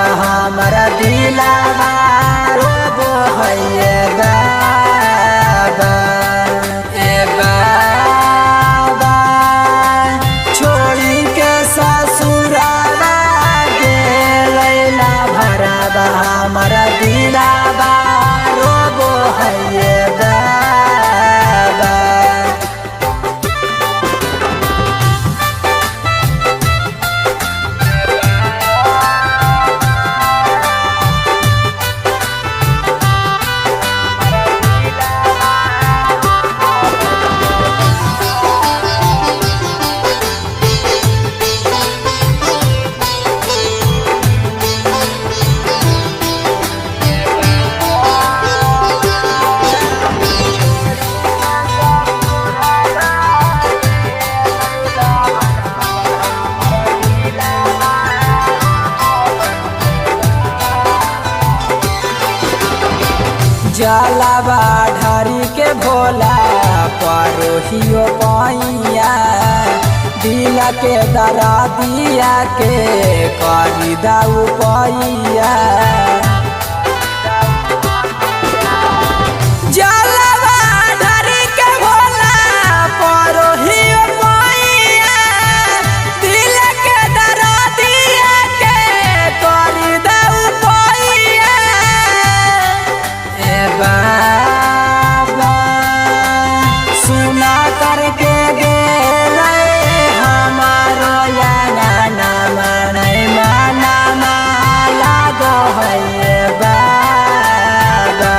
बाबा हमारा दिलावा रोबो है ये बाबा। ए बाबा छोड़ी के ससुरावा गेलैला भरावा हमारा दिलावा रोबो है ये बाबा। जलावा ढारी के भोला परोहियो पैया दिल के दरा दिया के करी दाऊ पैया। जलावा ढारी के भोला परोहियो पैया दिल के दरा दिया के करी दाऊ पैया। बाबा सुना करके गेले हमारो या नाना माने माना माला गो है बाबा।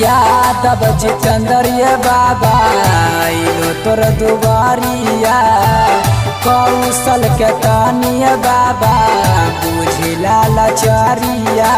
यादव जितेंद्र ये बाबा इलो तोर दुबारिया कौशल के तानिया बाबा बुझिला लचारिया।